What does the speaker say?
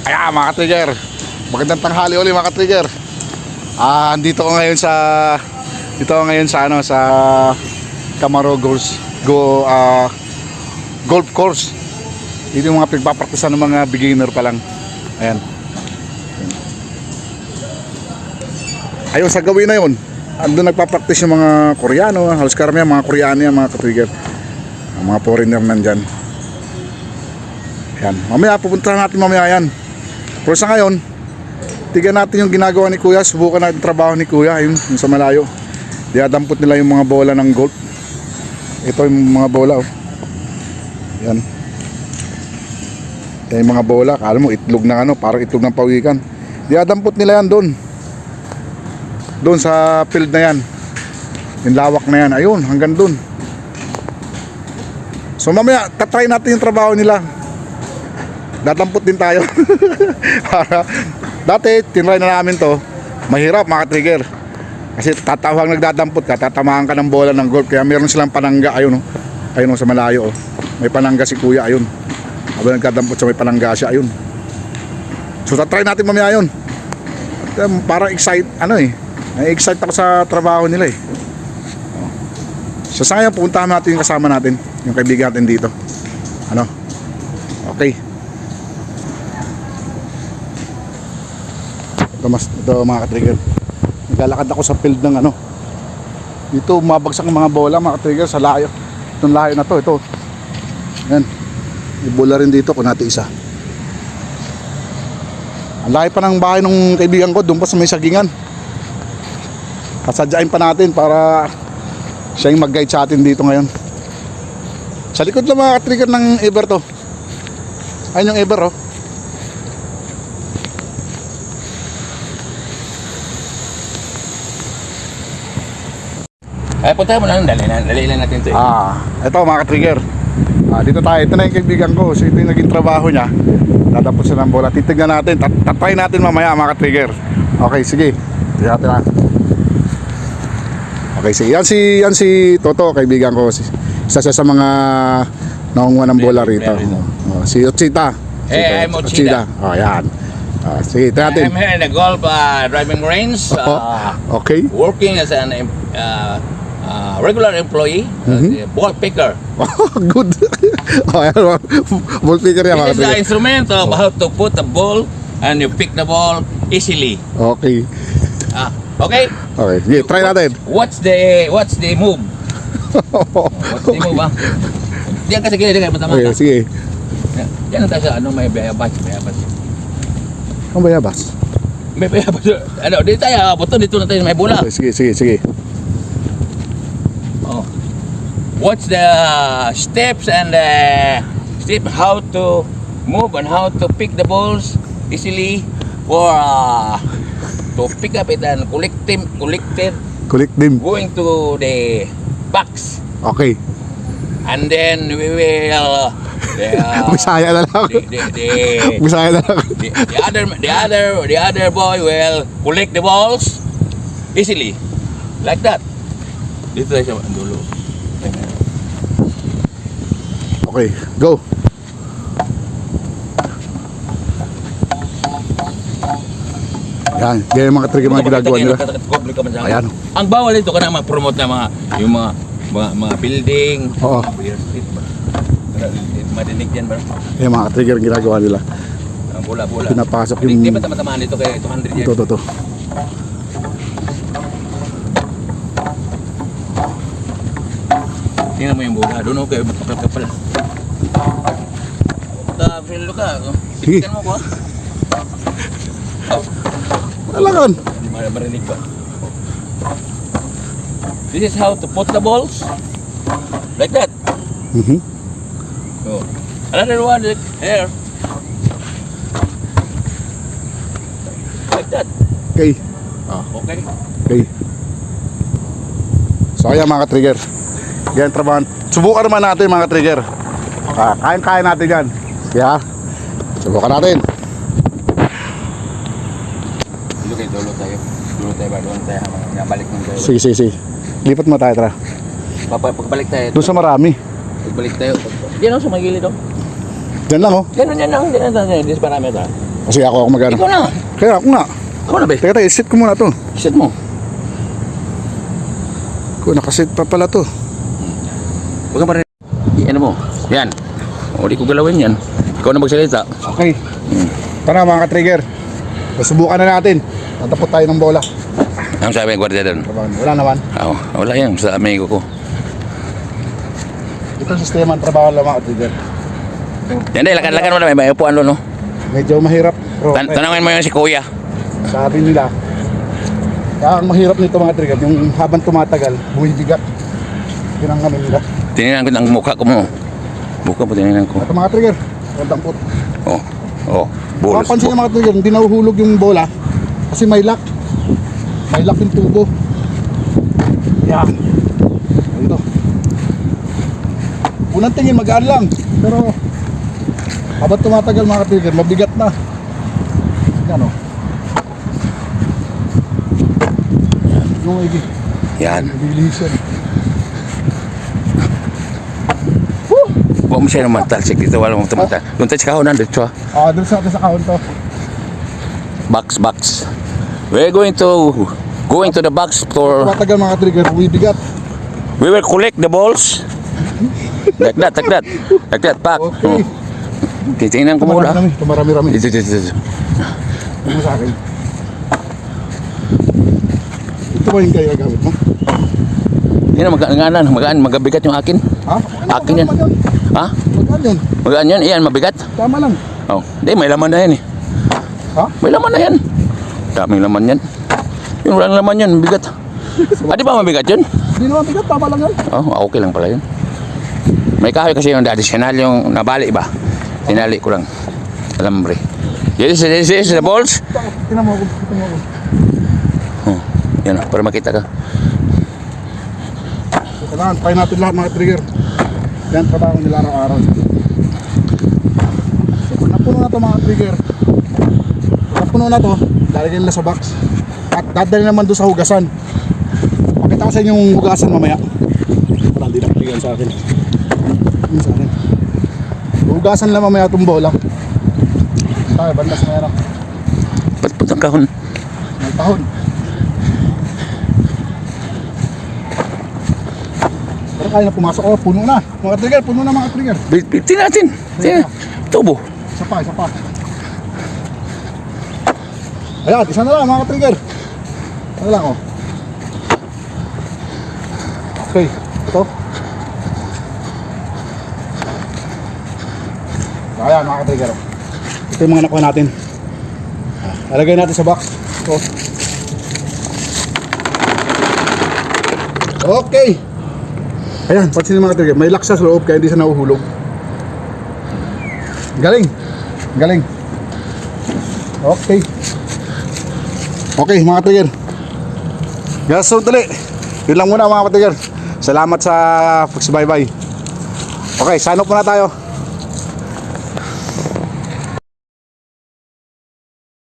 Ayan mga ka-trigger, magandang tanghali ulit mga ka-trigger. Andito ko ngayon sa sa Camaro Golf Course. Dito yung mga pagpapraktisan ng mga beginner pa lang. Ayan. Ayun sa gawin na yun, andun nagpapraktis yung mga Koreano. Halos karamihan mga Koreano yan mga ka-trigger. Mga foreigner nandyan. Ayan, mamaya pupuntahan natin mamaya yan. Pero sa ngayon, tignan natin yung ginagawa ni Kuya. Subukan natin trabaho ni Kuya yung sa malayo. Diadampot nila yung mga bola ng golf. Ito yung mga bola oh. Yan. Yan yung mga bola. Kala mo itlog ng parang itlog ng pawikan. Diadampot nila yan doon. Doon sa field na yan. Yung lawak na yan. Ayun, hanggang doon. So mamaya, tatry natin yung trabaho nila. Dadampot din tayo. Dati, tinry na namin to. Mahirap mga trigger. Kasi tatawang nagdadampot ka, tatamaan ka ng bola ng golf. Kaya meron silang panangga. Ayun o. Ayun o sa malayo o. May panangga si Kuya. Ayun. Habang nagdadampot siya, may panangga siya. Ayun. So tatry natin mamaya yun. At, parang excite ako sa trabaho nila eh. So sa ngayon, pupuntahan natin yung kasama natin. Yung kaibigan natin dito. Okay. Ito mga ka-trigger, naglalakad ako sa field ng dito mabagsak ng mga bola mga ka-trigger sa layo. Itong layo na to, ito yan, may bola rin dito kung natin isa. Ang layo pa ng bahay ng kaibigan ko, doon pa sa may sagingan. Kasadyain pa natin para siya yung mag-guide sa atin dito ngayon. Sa likod lang mga ka-trigger ng Ever to. Ayun yung Ever oh. Ay, punta mo lang, dali lang natin ito. Ito mga ka-trigger. Dito tayo, ito na yung kaibigan ko. So ito yung naging trabaho niya. Tatapos na ng bola. Titignan natin, tatry natin mamaya mga ka-trigger. Okay, sige. Tignan natin na. Okay, sige. Yan si Toto, kaibigan ko. Isa siya sa mga nakunguha ng bola rito. Si Ochita. Hey, I'm Ochita. Yan. Sige, tignan natin. I'm here in the golf driving range. Okay. Working as an regular employee, the ball picker. Good. Ball picker yan mga This is the ka-trigger. instrument of how to put the ball and you pick the ball easily. Okay. Okay? Okay, sige, try natin. What's the move? What's the move Diyan kasi gilid kayo matama Okay, ka. sige. Diyan ang tayo sa may bayabas. Ang bayabas. May bayabas. Dito tayo, buto dito na tayo may bola. Okay, sige. What's the steps and step how to move and how to pick the balls easily for to pick up it and collect them going to the box, Okay. and then we will Bisaya na lang. Bisaya na lang. the other boy will collect the balls easily like that. Dito tayo sa dulo. Okay, go. Yan, ganyan mga trigger mga ginagawa nila. Ayan. Ang bawal ito ka na mag-promote na yung mga building. Oo. Madinig yan ba? Yan mga trigger ginagawa nila. Ang bola-bola. Pinapasok yung... Hindi ba tamatamaan dito kay 200 yan? Ito. Tingnan mo yung bola. Doon ako kayo kapal-kapal. Filo ka. Sige. Tingnan mo ko. Alakan. Hindi marinig ba? This is how to put the balls. Like that. So, another one here. Like that. Okay. Okay. So ayan mga trigger. Yan trabaho. Subukan naman natin mga trigger. Kaya natin yan. Kaya subukan natin. Dulo tayo ba? Doon tayo habang balik ng tayo. Sige. Lipat mo tayo, tara. Pagbalik tayo. Doon sa marami. Pagbalik tayo. Diyan ako sa magilid oh. Diyan lang oh. Diyan lang. Diyan sa marami ito. Kasi ako magano. Ikaw na. Kaya ako nga. Ikaw na, be. Teka, isit ko muna to. Set mo. Ko, nakasit pa pala to. Huwag ka pa rin. Ano mo? Yan. O, di ko galawin yan. Ikaw na magsalita. Okay. Tara mga ka-trigger. Subukan na natin. Tatapot tayo ng bola. Ang sabi ng gwardiya doon? Wala naman. Oo, wala yan sa amigo ko. Ito ang sistema ng trabaho lang mga ka-trigger. Yan dahil, lakan mo na. May upuan doon, no? Medyo mahirap. Pero, Tanawin mo yun si Kuya. sabi nila, kaya ang mahirap nito mga trigger, yung habang tumatagal, bumibigat. Yun ang ano nila. Tinignan ko ng mukha ko mo. Mukha po tinignan ko. Ito mga trigger, dampot. Oh, oh, bulos. Papansin ng mga trigger, hindi nahuhulog yung bola kasi may lock. May lock yung tubo. Yan. Ito. Unang tingin magaan lang, pero habang tumatagal mga trigger, mabigat na. Yan o. Yung igi. Yan. Bilis yan. Huwag mo siya naman talsik dito. Wala mong tumata. Doon tayo sa kahonan dito. Doon sa atin sa count to. Box. We're going to the box for... Tumatagal mga trigger, bumibigat. We will collect the balls. Like that. Like that, pack. Okay. Titingnan ko muna. Tumarami-rami. Dito. Ito mo sa akin. Ito ba yung kaya gamit mo? Yan ang magaan. Magabigat yung akin. Ha? Akin yan. Ha? Magaan yun. Magaan yan. Iyan, mabigat. Tama lang. Oh, hindi, may laman na yan eh. Ha? May laman na yan. Daming laman yan. Yung walang laman yan, bigat. Di ba mabigat yun? Hindi naman bigat, tama lang yan. Oh, okay lang pala yun. May kahoy kasi yung additional yung nabali ba? Tinali ko lang. Alambre. This is the balls. Tingnan mo ako. Oh, yan para makita ka. Kailangan, tayo natin lahat mga trigger. Yan trabaho nila araw-araw. So, pag napuno na to mga trigger, pag napuno na to, lalagyan nila sa box. At dadali naman doon sa hugasan. Pakita ko sa inyo yung hugasan mamaya. Parang di nakaligan sa akin. Yun sa akin. Hugasan lang mamaya itong bola. Tayo, bandas na yan. Ba't ang kahon? May tahon. Pero kaya na pumasok. Oh, puno na. Mga trigger, puno na mga trigger. Bitin natin. Tubo. Isa pa. Ayan, isa na lang mga trigger. Ano lang oh. Okay, ito. Ayan mga trigger. Ito yung mga nakuha natin. Lalagay natin sa box. Ito. Okay. Ayan, pansin mga trigger. May lock sa loob kaya hindi siya nahuhulog. Galing. Okay. Okay mga trigger. Gas so tali. Yun lang muna mga trigger. Salamat sa pagsubaybay. Okay, sign off muna tayo.